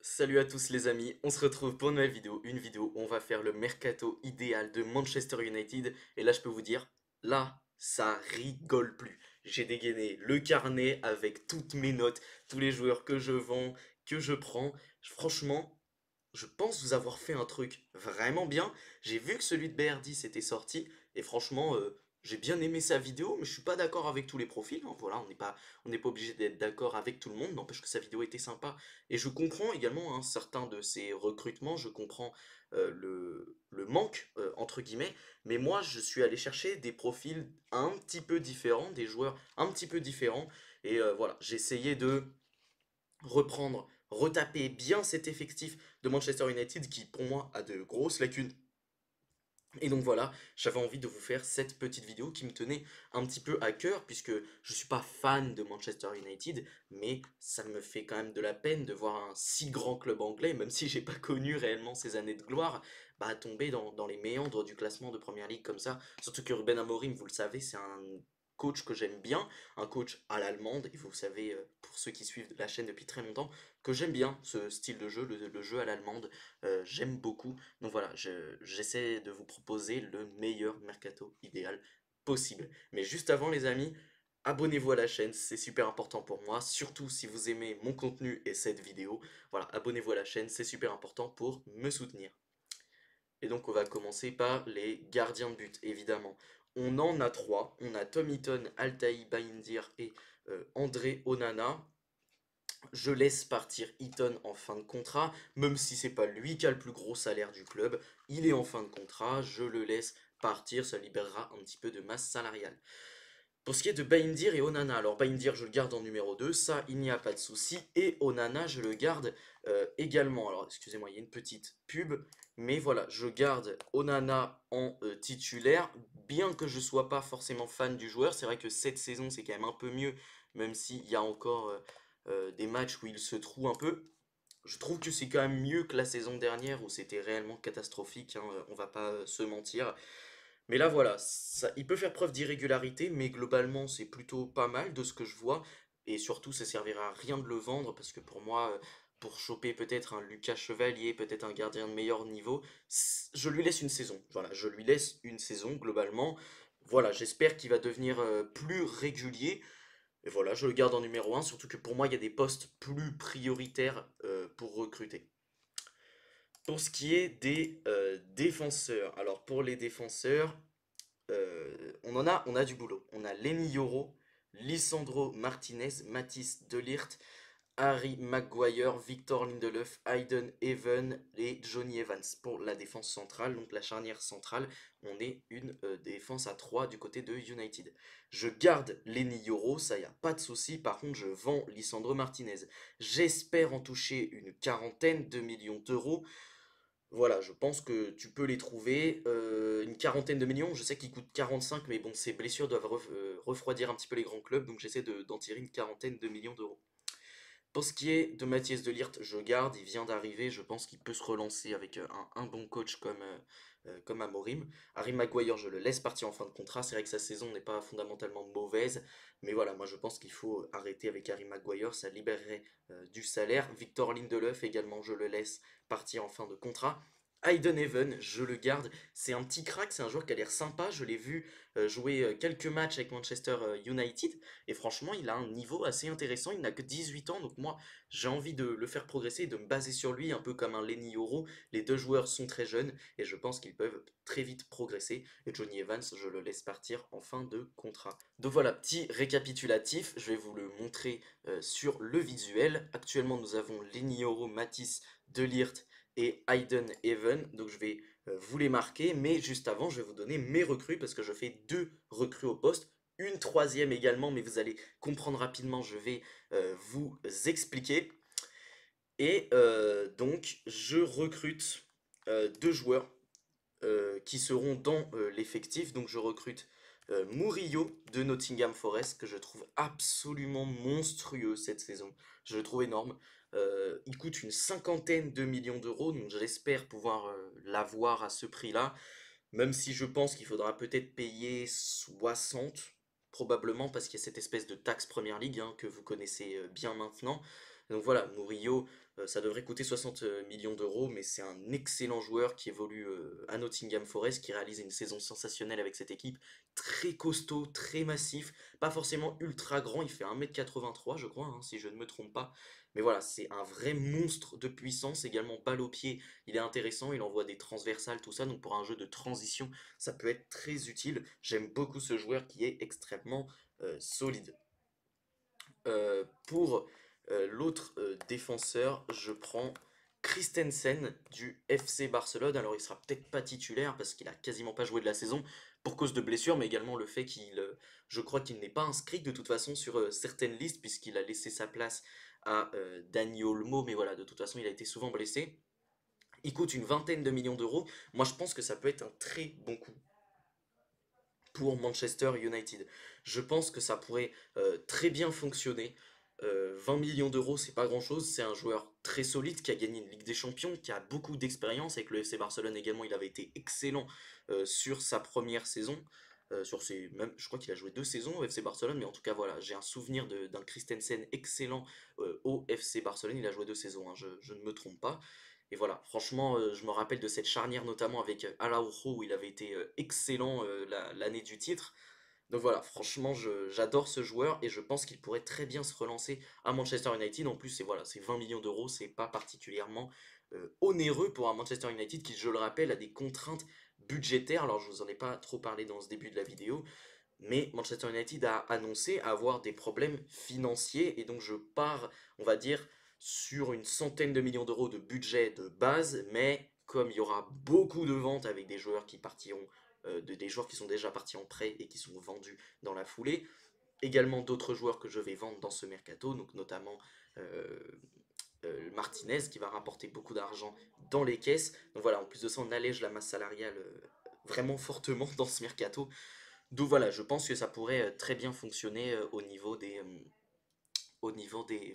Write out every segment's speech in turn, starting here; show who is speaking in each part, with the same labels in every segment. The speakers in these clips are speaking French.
Speaker 1: Salut à tous les amis, on se retrouve pour une nouvelle vidéo, une vidéo où on va faire le mercato idéal de Manchester United. Et là je peux vous dire, là ça rigole plus. J'ai dégainé le carnet avec toutes mes notes, tous les joueurs que je vends, que je prends. Franchement, je pense vous avoir fait un truc vraiment bien. J'ai vu que celui de BR10 était sorti et franchement, j'ai bien aimé sa vidéo, mais je suis pas d'accord avec tous les profils, hein. Voilà, on n'est pas obligé d'être d'accord avec tout le monde, n'empêche que sa vidéo était sympa. Et je comprends également hein, certains de ses recrutements, je comprends le manque, entre guillemets, mais moi je suis allé chercher des profils un petit peu différents, des joueurs un petit peu différents, et voilà, j'ai essayé de reprendre, retaper bien cet effectif de Manchester United qui pour moi a de grosses lacunes. Et donc voilà, j'avais envie de vous faire cette petite vidéo qui me tenait un petit peu à cœur puisque je suis pas fan de Manchester United, mais ça me fait quand même de la peine de voir un si grand club anglais, même si j'ai pas connu réellement ces années de gloire, bah tomber dans les méandres du classement de Premier League comme ça. Surtout que Ruben Amorim, vous le savez, c'est un coach que j'aime bien, un coach à l'allemande, et vous savez, pour ceux qui suivent la chaîne depuis très longtemps, que j'aime bien ce style de jeu, le jeu à l'allemande, j'aime beaucoup. Donc voilà, j'essaie de vous proposer le meilleur mercato idéal possible. Mais juste avant les amis, abonnez-vous à la chaîne, c'est super important pour moi, surtout si vous aimez mon contenu et cette vidéo. Voilà, abonnez-vous à la chaîne, c'est super important pour me soutenir. Et donc on va commencer par les gardiens de but, évidemment. On en a trois, on a Tom Heaton, Altaï Bayindir et André Onana. Je laisse partir Eaton en fin de contrat, même si c'est pas lui qui a le plus gros salaire du club, il est en fin de contrat, je le laisse partir, ça libérera un petit peu de masse salariale. Pour ce qui est de Baindir et Onana, alors Baindir je le garde en numéro 2, ça il n'y a pas de souci, et Onana je le garde également. Alors excusez-moi, il y a une petite pub, mais voilà, je garde Onana en titulaire, bien que je sois pas forcément fan du joueur, c'est vrai que cette saison c'est quand même un peu mieux, même s'il y a encore des matchs où il se trouve un peu. Je trouve que c'est quand même mieux que la saison dernière où c'était réellement catastrophique, hein, on va pas se mentir. Mais là voilà, ça, il peut faire preuve d'irrégularité, mais globalement c'est plutôt pas mal de ce que je vois. Et surtout ça servira à rien de le vendre parce que pour moi, pour choper peut-être un Lucas Chevalier, peut-être un gardien de meilleur niveau, je lui laisse une saison. Voilà, je lui laisse une saison globalement. Voilà, j'espère qu'il va devenir plus régulier. Et voilà, je le garde en numéro un, surtout que pour moi il y a des postes plus prioritaires pour recruter. Pour ce qui est des défenseurs, alors pour les défenseurs, on a du boulot. On a Lenny Yoro, Lisandro Martinez, Mathis Delirte, Harry Maguire, Victor Lindelöf, Hayden Even et Johnny Evans pour la défense centrale, donc la charnière centrale. On est une défense à 3 du côté de United. Je garde Lenny Yoro, ça y a pas de souci. Par contre, je vends Lisandro Martinez. J'espère en toucher une quarantaine de millions d'euros. Voilà, je pense que tu peux les trouver. Une quarantaine de millions, je sais qu'ils coûtent 45, mais bon, ces blessures doivent refroidir un petit peu les grands clubs, donc j'essaie d'en tirer une quarantaine de millions d'euros. Pour ce qui est de Mathias de Ligt, je garde, il vient d'arriver, je pense qu'il peut se relancer avec un bon coach comme Amorim. Harry Maguire, je le laisse partir en fin de contrat, c'est vrai que sa saison n'est pas fondamentalement mauvaise, mais voilà, moi je pense qu'il faut arrêter avec Harry Maguire, ça libérerait du salaire. Victor Lindelöf également, je le laisse partir en fin de contrat. Hayden Even, je le garde, c'est un petit crack, c'est un joueur qui a l'air sympa, je l'ai vu jouer quelques matchs avec Manchester United, et franchement, il a un niveau assez intéressant. Il n'a que 18 ans, donc moi, j'ai envie de le faire progresser, de me baser sur lui, un peu comme un Lenny Yoro. Les deux joueurs sont très jeunes et je pense qu'ils peuvent très vite progresser. Et Johnny Evans, je le laisse partir en fin de contrat. Donc voilà, petit récapitulatif. Je vais vous le montrer sur le visuel. Actuellement, nous avons Lenny Yoro, Matisse, Delirte et Hayden Even. Donc je vais vous les marquer, mais juste avant, je vais vous donner mes recrues parce que je fais deux recrues au poste, une troisième également, mais vous allez comprendre rapidement, je vais vous expliquer. Et donc, je recrute deux joueurs qui seront dans l'effectif. Donc, je recrute Murillo de Nottingham Forest, que je trouve absolument monstrueux cette saison. Je le trouve énorme. Il coûte une cinquantaine de millions d'euros, donc j'espère pouvoir l'avoir à ce prix-là. Même si je pense qu'il faudra peut-être payer 60, probablement parce qu'il y a cette espèce de taxe Première Ligue hein, que vous connaissez bien maintenant. Donc voilà, Murillo, ça devrait coûter 60 millions d'euros, mais c'est un excellent joueur qui évolue à Nottingham Forest, qui réalise une saison sensationnelle avec cette équipe. Très costaud, très massif, pas forcément ultra grand, il fait 1,83 m je crois, hein, si je ne me trompe pas. Mais voilà, c'est un vrai monstre de puissance, également balle au pied, il est intéressant, il envoie des transversales, tout ça, donc pour un jeu de transition, ça peut être très utile. J'aime beaucoup ce joueur qui est extrêmement solide. Pour l'autre défenseur, je prends Christensen du FC Barcelone. Alors il sera peut-être pas titulaire parce qu'il a quasiment pas joué de la saison pour cause de blessure, mais également le fait je crois qu'il n'est pas inscrit de toute façon sur certaines listes puisqu'il a laissé sa place à Dani Olmo, mais voilà, de toute façon il a été souvent blessé. Il coûte une vingtaine de millions d'euros. Moi je pense que ça peut être un très bon coup pour Manchester United. Je pense que ça pourrait très bien fonctionner. 20 millions d'euros, c'est pas grand-chose. C'est un joueur très solide qui a gagné une Ligue des Champions, qui a beaucoup d'expérience avec le FC Barcelone également. Il avait été excellent sur sa première saison. Même, je crois qu'il a joué 2 saisons au FC Barcelone, mais en tout cas voilà, j'ai un souvenir d'un Christensen excellent au FC Barcelone. Il a joué 2 saisons, hein, je ne me trompe pas. Et voilà, franchement, je me rappelle de cette charnière notamment avec Araujo où il avait été excellent l'année du titre. Donc voilà, franchement, j'adore ce joueur et je pense qu'il pourrait très bien se relancer à Manchester United. En plus, c'est 20 millions d'euros, c'est pas particulièrement onéreux pour un Manchester United qui, je le rappelle, a des contraintes budgétaires. Alors, je vous en ai pas trop parlé dans ce début de la vidéo, mais Manchester United a annoncé avoir des problèmes financiers et donc je pars, on va dire, sur une centaine de millions d'euros de budget de base, mais comme il y aura beaucoup de ventes avec des joueurs qui partiront, des joueurs qui sont déjà partis en prêt et qui sont vendus dans la foulée, également d'autres joueurs que je vais vendre dans ce mercato, donc notamment euh, Martinez qui va rapporter beaucoup d'argent dans les caisses. Donc voilà, en plus de ça, on allège la masse salariale vraiment fortement dans ce mercato. Donc voilà, je pense que ça pourrait très bien fonctionner au niveau des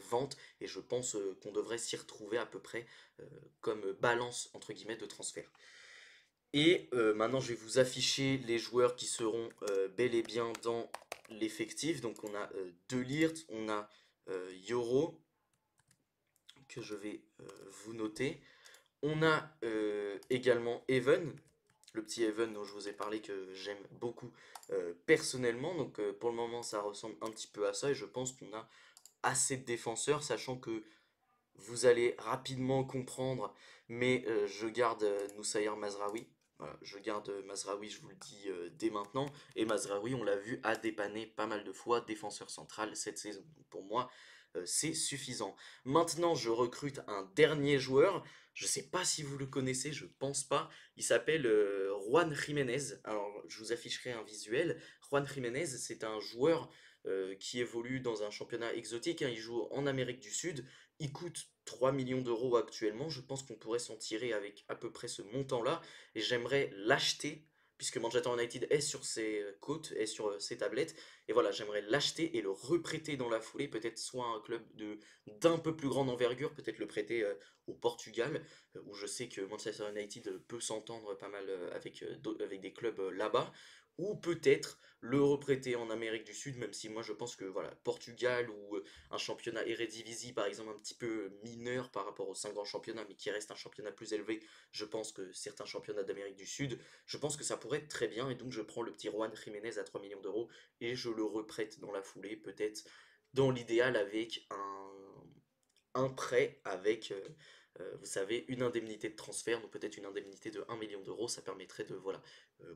Speaker 1: ventes et je pense qu'on devrait s'y retrouver à peu près euh, comme balance entre guillemets de transfert. Et maintenant je vais vous afficher les joueurs qui seront bel et bien dans l'effectif. Donc on a De Ligt, on a Yoro que je vais vous noter. On a également Even, le petit Even dont je vous ai parlé que j'aime beaucoup personnellement. Donc pour le moment ça ressemble un petit peu à ça et je pense qu'on a assez de défenseurs, sachant que vous allez rapidement comprendre, mais je garde Noussaïr Mazraoui. Voilà, je garde Mazraoui, je vous le dis dès maintenant. Et Mazraoui, on l'a vu, a dépanné pas mal de fois défenseur central cette saison. Donc pour moi, c'est suffisant. Maintenant, je recrute un dernier joueur. Je ne sais pas si vous le connaissez, je pense pas. Il s'appelle Juan Jiménez. Alors, je vous afficherai un visuel. Juan Jiménez, c'est un joueur qui évolue dans un championnat exotique, hein. Il joue en Amérique du Sud. Il coûte 3 millions d'euros actuellement. Je pense qu'on pourrait s'en tirer avec à peu près ce montant-là. Et j'aimerais l'acheter, puisque Manchester United est sur ses côtes, est sur ses tablettes. Et voilà, j'aimerais l'acheter et le reprêter dans la foulée. Peut-être soit un club d'un peu plus grande envergure, peut-être le prêter au Portugal, où je sais que Manchester United peut s'entendre pas mal avec des clubs là-bas. Ou peut-être le reprêter en Amérique du Sud, même si moi je pense que voilà, Portugal ou un championnat Eredivisie par exemple un petit peu mineur par rapport aux 5 grands championnats, mais qui reste un championnat plus élevé, je pense que certains championnats d'Amérique du Sud, je pense que ça pourrait être très bien, et donc je prends le petit Juan Jiménez à 3 millions d'euros, et je le reprête dans la foulée, peut-être dans l'idéal avec un prêt avec, vous savez, une indemnité de transfert, donc peut-être une indemnité de 1 million d'euros, ça permettrait de voilà,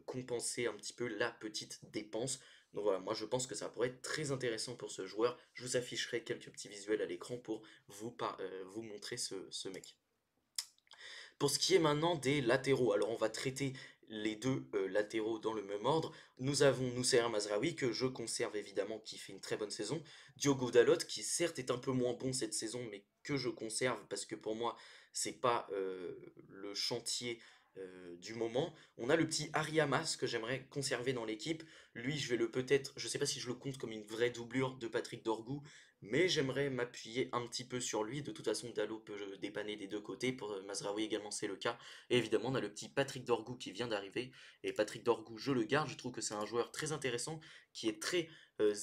Speaker 1: compenser un petit peu la petite dépense. Donc voilà, moi je pense que ça pourrait être très intéressant pour ce joueur. Je vous afficherai quelques petits visuels à l'écran pour vous montrer ce mec. Pour ce qui est maintenant des latéraux, alors on va traiter les deux latéraux dans le même ordre. Nous avons Noussair Mazraoui, que je conserve évidemment, qui fait une très bonne saison. Diogo Dalot, qui certes est un peu moins bon cette saison, mais que je conserve parce que pour moi, c'est pas le chantier du moment. On a le petit Ariamas que j'aimerais conserver dans l'équipe. Lui, je vais le peut-être, je sais pas si je le compte comme une vraie doublure de Patrick Dorgu, mais j'aimerais m'appuyer un petit peu sur lui. De toute façon, Dalot peut dépanner des deux côtés. Pour Mazraoui également, c'est le cas. Et évidemment, on a le petit Patrick Dorgu qui vient d'arriver. Et Patrick Dorgu, je le garde. Je trouve que c'est un joueur très intéressant, qui est très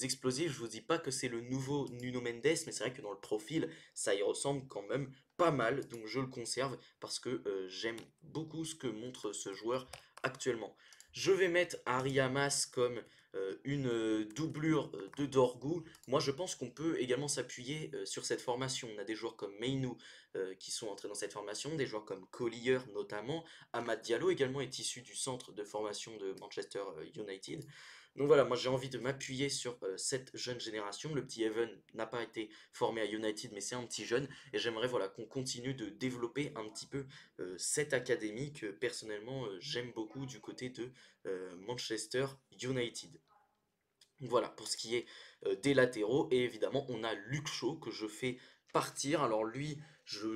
Speaker 1: explosifs. Je vous dis pas que c'est le nouveau Nuno Mendes, mais c'est vrai que dans le profil, ça y ressemble quand même pas mal, donc je le conserve parce que j'aime beaucoup ce que montre ce joueur actuellement. Je vais mettre Ari Hamas comme une doublure de Dorgu. Moi, je pense qu'on peut également s'appuyer sur cette formation. On a des joueurs comme Meinu qui sont entrés dans cette formation, des joueurs comme Collier notamment. Amad Diallo également est issu du centre de formation de Manchester United. Donc voilà, moi j'ai envie de m'appuyer sur cette jeune génération. Le petit Evan n'a pas été formé à United, mais c'est un petit jeune. Et j'aimerais voilà, qu'on continue de développer un petit peu cette académie que personnellement j'aime beaucoup du côté de Manchester United. Voilà, pour ce qui est des latéraux, et évidemment on a Luke Shaw que je fais partir. Alors lui,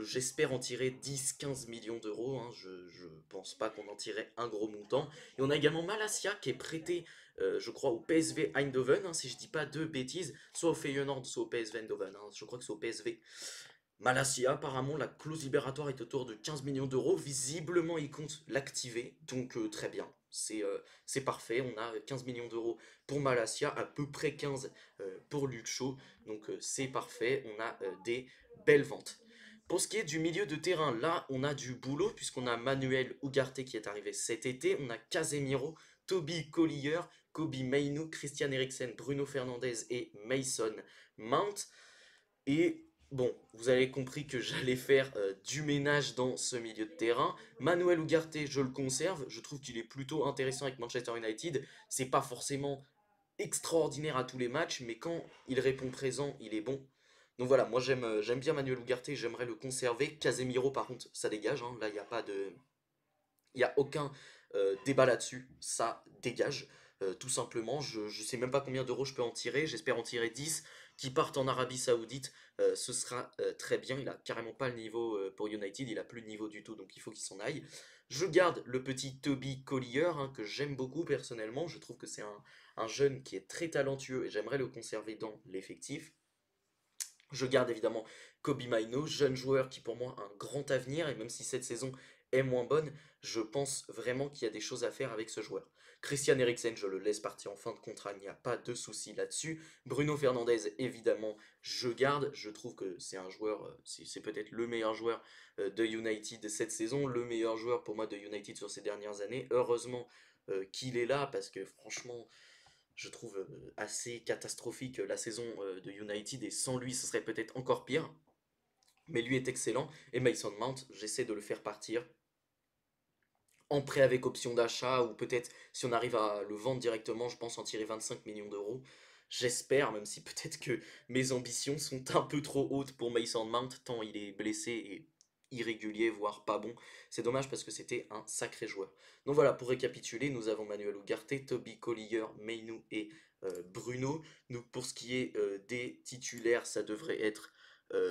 Speaker 1: j'espère en tirer 10-15 millions d'euros, hein. Je pense pas qu'on en tirait un gros montant. Et on a également Malacia qui est prêté, je crois, au PSV Eindhoven, hein, si je dis pas de bêtises, soit au Feyenoord, soit au PSV Eindhoven, hein. Je crois que c'est au PSV. Malacia, apparemment, la clause libératoire est autour de 15 millions d'euros. Visiblement, il compte l'activer, donc très bien. C'est parfait. On a 15 millions d'euros pour Malacia, à peu près 15 pour Luke Shaw. Donc c'est parfait. On a des belles ventes. Pour ce qui est du milieu de terrain, là, on a du boulot, puisqu'on a Manuel Ugarte qui est arrivé cet été. On a Casemiro, Toby Collier, Kobe Mainu, Christian Eriksen, Bruno Fernandes et Mason Mount. Et bon, vous avez compris que j'allais faire du ménage dans ce milieu de terrain. Manuel Ugarte, je le conserve. Je trouve qu'il est plutôt intéressant avec Manchester United. C'est pas forcément extraordinaire à tous les matchs, mais quand il répond présent, il est bon. Donc voilà, moi j'aime bien Manuel Ugarte, j'aimerais le conserver. Casemiro, par contre, ça dégage, hein. Là, il n'y a pas de. Il n'y a aucun débat là-dessus, ça dégage. Tout simplement, je ne sais même pas combien d'euros je peux en tirer, j'espère en tirer 10 qui partent en Arabie Saoudite, ce sera très bien. Il a carrément pas le niveau pour United, il a plus de niveau du tout, donc il faut qu'il s'en aille. Je garde le petit Toby Collier, hein, que j'aime beaucoup personnellement, je trouve que c'est un jeune qui est très talentueux et j'aimerais le conserver dans l'effectif. Je garde évidemment Kobe Maino, jeune joueur qui pour moi a un grand avenir, et même si cette saison est moins bonne, je pense vraiment qu'il y a des choses à faire avec ce joueur. Christian Eriksen, je le laisse partir en fin de contrat, il n'y a pas de souci là-dessus. Bruno Fernandes, évidemment, je garde. Je trouve que c'est un joueur, c'est peut-être le meilleur joueur de United cette saison, le meilleur joueur pour moi de United sur ces dernières années. Heureusement qu'il est là, parce que franchement, je trouve assez catastrophique la saison de United, et sans lui ce serait peut-être encore pire. Mais lui est excellent, et Mason Mount, j'essaie de le faire partir en prêt avec option d'achat, ou peut-être si on arrive à le vendre directement, je pense en tirer 25 millions d'euros. J'espère, même si peut-être que mes ambitions sont un peu trop hautes pour Mason Mount, tant il est blessé et irrégulier, voire pas bon. C'est dommage parce que c'était un sacré joueur. Donc voilà, pour récapituler, nous avons Manuel Ugarte, Toby Collier, Meinu et Bruno. Donc pour ce qui est des titulaires, ça devrait être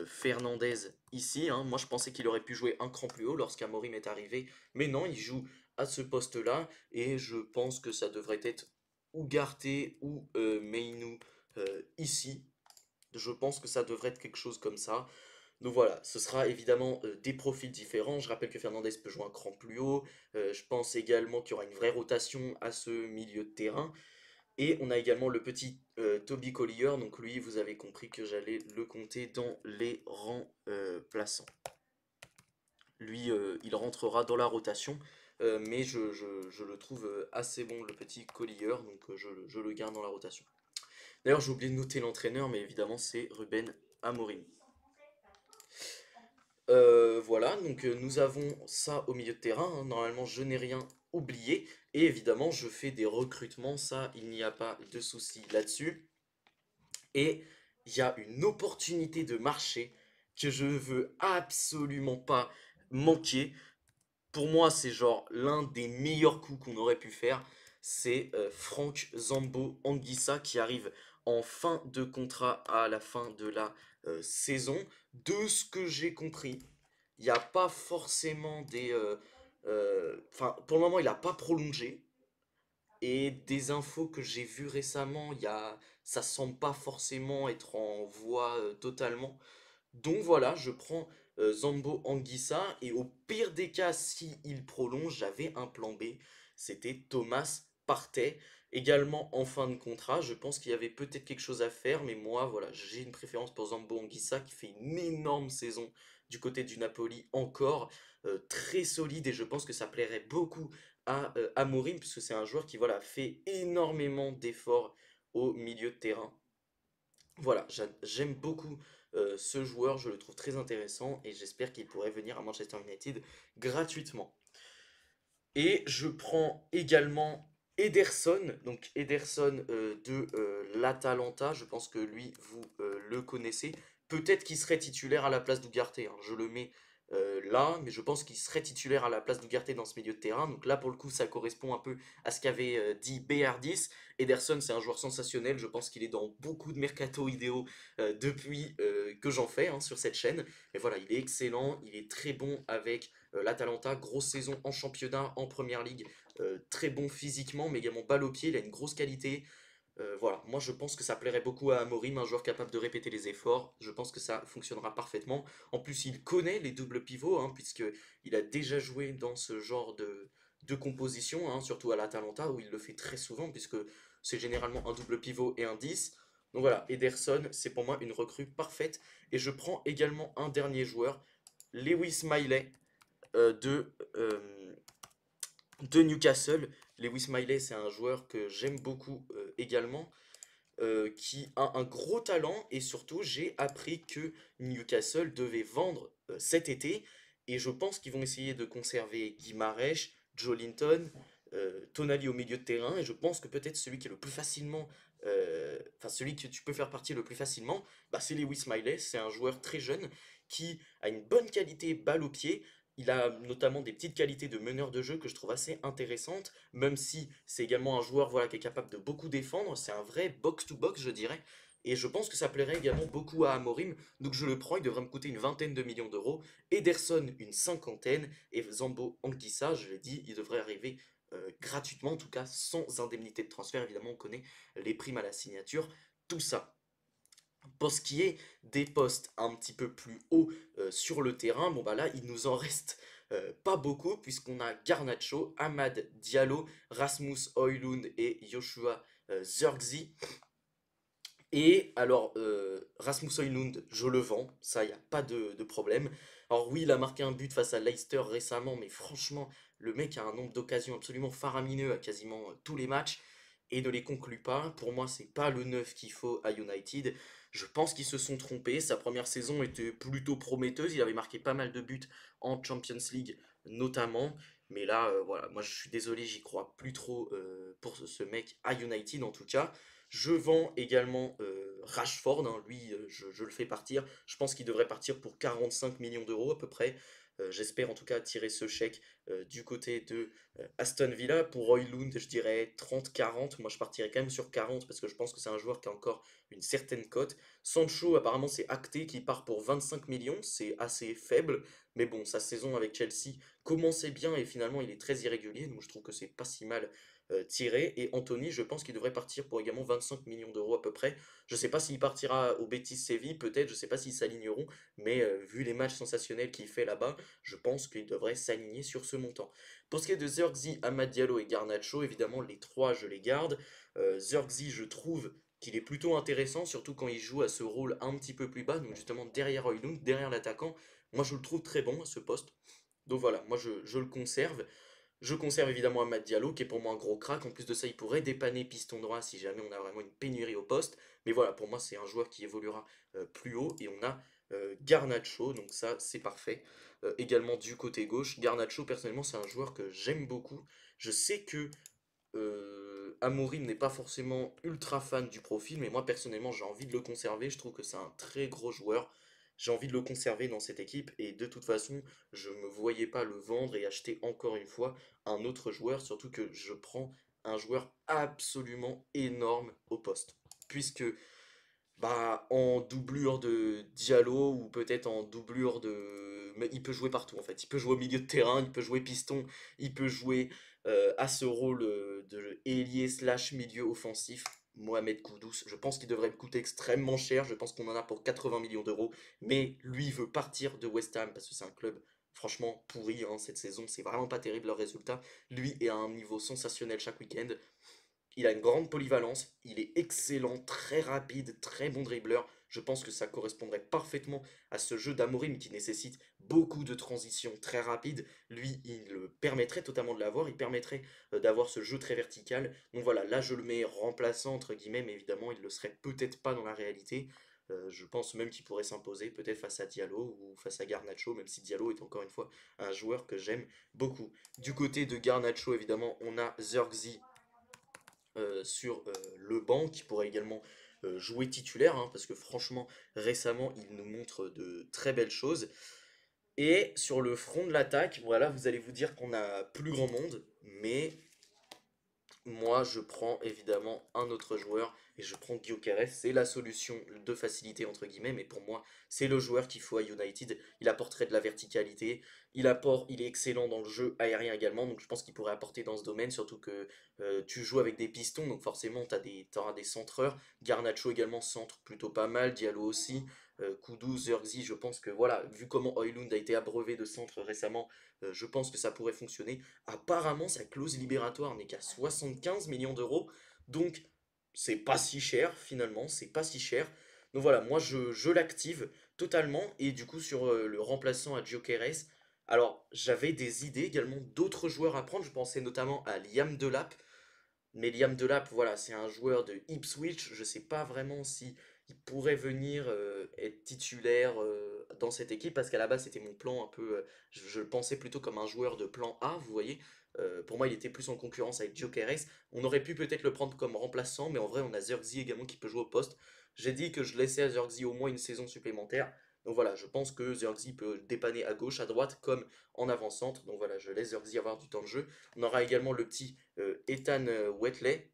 Speaker 1: Fernandez ici, hein. Moi je pensais qu'il aurait pu jouer un cran plus haut lorsqu'Amorim est arrivé, mais non, il joue à ce poste-là, et je pense que ça devrait être Ugarte ou Meinu ici. Je pense que ça devrait être quelque chose comme ça. Donc voilà, ce sera évidemment des profils différents. Je rappelle que Fernandez peut jouer un cran plus haut. Je pense également qu'il y aura une vraie rotation à ce milieu de terrain. Et on a également le petit Toby Collier. Donc lui, vous avez compris que j'allais le compter dans les rangs plaçants. Lui, il rentrera dans la rotation. Mais je le trouve assez bon, le petit Collier. Donc je le garde dans la rotation. D'ailleurs, j'ai oublié de noter l'entraîneur, mais évidemment, c'est Ruben Amorim. Voilà, donc nous avons ça au milieu de terrain, hein. Normalement, je n'ai rien oublié. Et évidemment, je fais des recrutements, ça, il n'y a pas de souci là-dessus. Et il y a une opportunité de marché que je ne veux absolument pas manquer. Pour moi, c'est genre l'un des meilleurs coups qu'on aurait pu faire. C'est Franck Zambo Anguissa qui arrive en fin de contrat à la fin de la saison. De ce que j'ai compris, il n'y a pas forcément des. Enfin, pour le moment, il n'a pas prolongé. Et des infos que j'ai vues récemment, ça semble pas forcément être en voie totalement. Donc voilà, je prends Zambo Anguissa, et au pire des cas, si il prolonge, j'avais un plan B, c'était Thomas partait. Également en fin de contrat, je pense qu'il y avait peut-être quelque chose à faire, mais moi, voilà, j'ai une préférence pour Zambo Anguissa qui fait une énorme saison du côté du Napoli encore, très solide et je pense que ça plairait beaucoup à Amorim puisque c'est un joueur qui voilà, fait énormément d'efforts au milieu de terrain. Voilà, j'aime beaucoup ce joueur, je le trouve très intéressant et j'espère qu'il pourrait venir à Manchester United gratuitement. Et je prends également Ederson, donc Ederson de l'Atalanta, je pense que lui, vous le connaissez. Peut-être qu'il serait titulaire à la place d'Ugarte, hein. Je le mets là, mais je pense qu'il serait titulaire à la place d'Ugarte dans ce milieu de terrain. Donc là, pour le coup, ça correspond un peu à ce qu'avait dit BR10. Ederson, c'est un joueur sensationnel, je pense qu'il est dans beaucoup de mercato idéaux depuis que j'en fais hein, sur cette chaîne. Mais voilà, il est excellent, il est très bon avec l'Atalanta, grosse saison en championnat, en première ligue, très bon physiquement, mais également balle au pied, il a une grosse qualité. Voilà, moi je pense que ça plairait beaucoup à Amorim, un joueur capable de répéter les efforts. Je pense que ça fonctionnera parfaitement. En plus, il connaît les doubles pivots, hein, puisque il a déjà joué dans ce genre de composition, hein, surtout à l'Atalanta, où il le fait très souvent, puisque c'est généralement un double pivot et un 10. Donc voilà, Ederson, c'est pour moi une recrue parfaite. Et je prends également un dernier joueur, Lewis Miley, de Newcastle. Lewis Miley, c'est un joueur que j'aime beaucoup également, qui a un gros talent et surtout j'ai appris que Newcastle devait vendre cet été et je pense qu'ils vont essayer de conserver Guimarães, Joelinton, Tonali au milieu de terrain et je pense que peut-être celui qui est le plus facilement, enfin celui que tu peux faire partir le plus facilement, bah, c'est Lewis Miley, c'est un joueur très jeune qui a une bonne qualité balle au pied. Il a notamment des petites qualités de meneur de jeu que je trouve assez intéressantes, même si c'est également un joueur voilà, qui est capable de beaucoup défendre. C'est un vrai box-to-box, je dirais. Et je pense que ça plairait également beaucoup à Amorim. Donc je le prends, il devrait me coûter une vingtaine de millions d'euros. Ederson, une cinquantaine. Et Zambo Anguissa, je l'ai dit, il devrait arriver gratuitement, en tout cas sans indemnité de transfert. Évidemment, on connaît les primes à la signature, tout ça. Pour ce qui est des postes un petit peu plus hauts sur le terrain, bon bah là il nous en reste pas beaucoup puisqu'on a Garnacho, Amad Diallo, Rasmus Højlund et Joshua Zirkzee. Et alors Rasmus Højlund, je le vends, ça y a pas de problème. Alors oui, il a marqué un but face à Leicester récemment, mais franchement, le mec a un nombre d'occasions absolument faramineux à quasiment tous les matchs et ne les conclut pas. Pour moi, c'est pas le neuf qu'il faut à United. Je pense qu'ils se sont trompés. Sa première saison était plutôt prometteuse. Il avait marqué pas mal de buts en Champions League notamment. Mais là, voilà, moi je suis désolé, j'y crois plus trop pour ce mec à United en tout cas. Je vends également Rashford, hein, lui je le fais partir. Je pense qu'il devrait partir pour 45 millions d'euros à peu près. J'espère en tout cas tirer ce chèque du côté de Aston Villa. Pour Højlund, je dirais 30-40. Moi, je partirais quand même sur 40 parce que je pense que c'est un joueur qui a encore une certaine cote. Sancho, apparemment, c'est acté qu'il part pour 25 millions. C'est assez faible. Mais bon, sa saison avec Chelsea commençait bien et finalement, il est très irrégulier. Donc, je trouve que c'est pas si mal tiré. Et Anthony, je pense qu'il devrait partir pour également 25 millions d'euros à peu près. Je sais pas s'il partira au Betis Séville, peut-être. Je sais pas s'ils s'aligneront. Mais vu les matchs sensationnels qu'il fait là-bas, je pense qu'il devrait s'aligner sur ce montant. Pour ce qui est de Zirkzee, Amad Diallo et Garnacho, évidemment, les trois, je les garde. Zirkzee, je trouve qu'il est plutôt intéressant, surtout quand il joue à ce rôle un petit peu plus bas, donc justement derrière Højlund, derrière l'attaquant. Moi, je le trouve très bon à ce poste. Donc voilà, moi je le conserve. Je conserve évidemment Amad Diallo, qui est pour moi un gros crack. En plus de ça, il pourrait dépanner piston droit si jamais on a vraiment une pénurie au poste. Mais voilà, pour moi, c'est un joueur qui évoluera plus haut. Et on a Garnacho, donc ça, c'est parfait. Également du côté gauche, Garnacho, personnellement, c'est un joueur que j'aime beaucoup. Je sais que Amorim n'est pas forcément ultra fan du profil, mais moi, personnellement, j'ai envie de le conserver. Je trouve que c'est un très gros joueur. J'ai envie de le conserver dans cette équipe. Et de toute façon, je ne me voyais pas le vendre et acheter encore une fois un autre joueur, surtout que je prends un joueur absolument énorme au poste. Puisque bah, en doublure de Diallo ou peut-être en doublure de... Mais il peut jouer partout en fait. Il peut jouer au milieu de terrain, il peut jouer piston, il peut jouer à ce rôle de ailier slash milieu offensif. Mohamed Kudus, je pense qu'il devrait me coûter extrêmement cher. Je pense qu'on en a pour 80 millions d'euros. Mais lui veut partir de West Ham parce que c'est un club franchement pourri, hein, cette saison, c'est vraiment pas terrible leur résultat. Lui est à un niveau sensationnel chaque week-end. Il a une grande polyvalence, il est excellent, très rapide, très bon dribbleur. Je pense que ça correspondrait parfaitement à ce jeu d'Amorim qui nécessite beaucoup de transitions très rapides. Lui, il permettrait totalement de l'avoir, il permettrait d'avoir ce jeu très vertical. Donc voilà, là je le mets remplaçant entre guillemets, mais évidemment il ne le serait peut-être pas dans la réalité. Je pense même qu'il pourrait s'imposer peut-être face à Diallo ou face à Garnacho, même si Diallo est encore une fois un joueur que j'aime beaucoup. Du côté de Garnacho, évidemment, on a Zirkzee sur le banc qui pourrait également jouer titulaire, hein, parce que franchement, récemment, il nous montre de très belles choses. Et sur le front de l'attaque, voilà, vous allez vous dire qu'on a plus grand monde, mais moi, je prends évidemment un autre joueur et je prends Gyökeres. C'est la solution de facilité entre guillemets, mais pour moi, c'est le joueur qu'il faut à United. Il apporterait de la verticalité, il est excellent dans le jeu aérien également, donc je pense qu'il pourrait apporter dans ce domaine, surtout que tu joues avec des pistons, donc forcément t'auras des centreurs. Garnacho également centre plutôt pas mal, Diallo aussi. Kudus, Zirkzee, je pense que voilà, vu comment Højlund a été abreuvé de centres récemment, je pense que ça pourrait fonctionner. Apparemment, sa clause libératoire n'est qu'à 75 millions d'euros. Donc, c'est pas si cher, finalement. C'est pas si cher. Donc voilà, moi, je l'active totalement. Et du coup, sur le remplaçant à Gyökeres, alors, j'avais des idées également d'autres joueurs à prendre. Je pensais notamment à Liam Delap. Mais Liam Delap, voilà, c'est un joueur de Ipswich. Je sais pas vraiment si il pourrait venir être titulaire dans cette équipe parce qu'à la base c'était mon plan un peu. Je le pensais plutôt comme un joueur de plan A, vous voyez. Pour moi, il était plus en concurrence avec Gyökeres. On aurait pu peut-être le prendre comme remplaçant, mais en vrai, on a Zirkzee également qui peut jouer au poste. J'ai dit que je laissais à Zirkzee au moins une saison supplémentaire. Donc voilà, je pense que Zirkzee peut dépanner à gauche, à droite, comme en avant-centre. Donc voilà, je laisse Zirkzee avoir du temps de jeu. On aura également le petit Ethan Wetley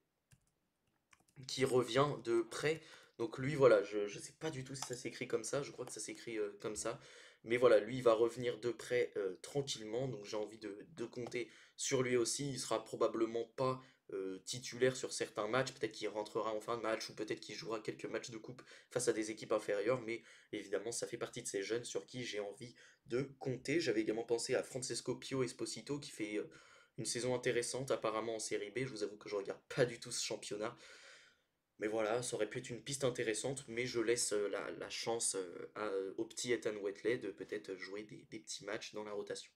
Speaker 1: qui revient de près. Donc lui, voilà, je ne sais pas du tout si ça s'écrit comme ça, je crois que ça s'écrit comme ça. Mais voilà, lui, il va revenir de près tranquillement, donc j'ai envie de compter sur lui aussi. Il sera probablement pas titulaire sur certains matchs, peut-être qu'il rentrera en fin de match, ou peut-être qu'il jouera quelques matchs de coupe face à des équipes inférieures, mais évidemment, ça fait partie de ces jeunes sur qui j'ai envie de compter. J'avais également pensé à Francesco Pio Esposito, qui fait une saison intéressante apparemment en série B. Je vous avoue que je regarde pas du tout ce championnat. Mais voilà, ça aurait pu être une piste intéressante, mais je laisse la chance au petit Ethan Wetley de peut-être jouer des petits matchs dans la rotation.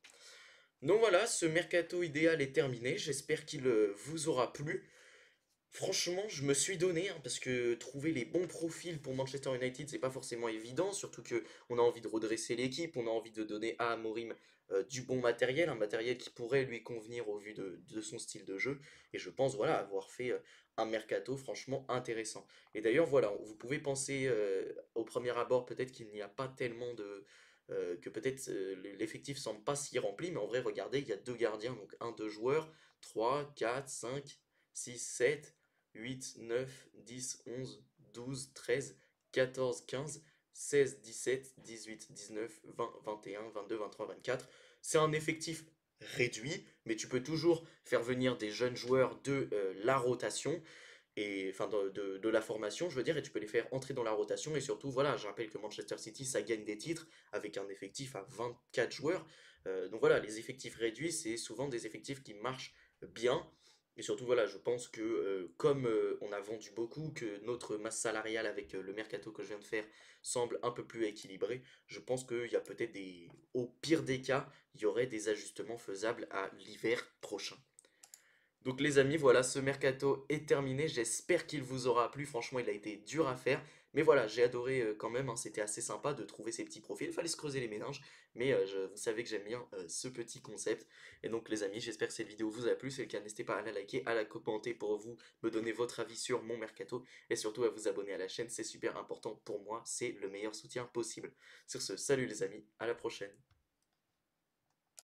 Speaker 1: Donc voilà, ce mercato idéal est terminé, j'espère qu'il vous aura plu. Franchement, je me suis donné, hein, parce que trouver les bons profils pour Manchester United, c'est pas forcément évident, surtout que on a envie de redresser l'équipe, on a envie de donner à Amorim du bon matériel, un matériel qui pourrait lui convenir au vu de son style de jeu, et je pense voilà avoir fait un mercato franchement intéressant. Et d'ailleurs voilà, vous pouvez penser au premier abord peut-être qu'il n'y a pas tellement de que peut-être l'effectif semble pas si rempli, mais en vrai regardez, il y a deux gardiens, donc un, deux joueurs, 3, 4, 5, 6, 7. 8, 9, 10, 11, 12, 13, 14, 15, 16, 17, 18, 19, 20, 21, 22, 23, 24. C'est un effectif réduit, mais tu peux toujours faire venir des jeunes joueurs de la rotation et enfin de la formation, je veux dire, et tu peux les faire entrer dans la rotation. Et surtout, voilà, je rappelle que Manchester City, ça gagne des titres avec un effectif à 24 joueurs. Donc voilà, les effectifs réduits, c'est souvent des effectifs qui marchent bien. Et surtout, voilà, je pense que comme on a vendu beaucoup, que notre masse salariale avec le mercato que je viens de faire semble un peu plus équilibrée, je pense qu'il y a peut-être des... Au pire des cas, il y aurait des ajustements faisables à l'hiver prochain. Donc les amis, voilà, ce mercato est terminé. J'espère qu'il vous aura plu. Franchement, il a été dur à faire. Mais voilà, j'ai adoré quand même, hein. C'était assez sympa de trouver ces petits profils. Il fallait se creuser les méninges. Mais vous savez que j'aime bien ce petit concept. Et donc les amis, j'espère que cette vidéo vous a plu. Si c'est le cas, n'hésitez pas à la liker, à la commenter pour vous, me donner votre avis sur mon mercato. Et surtout à vous abonner à la chaîne. C'est super important pour moi. C'est le meilleur soutien possible. Sur ce, salut les amis, à la prochaine.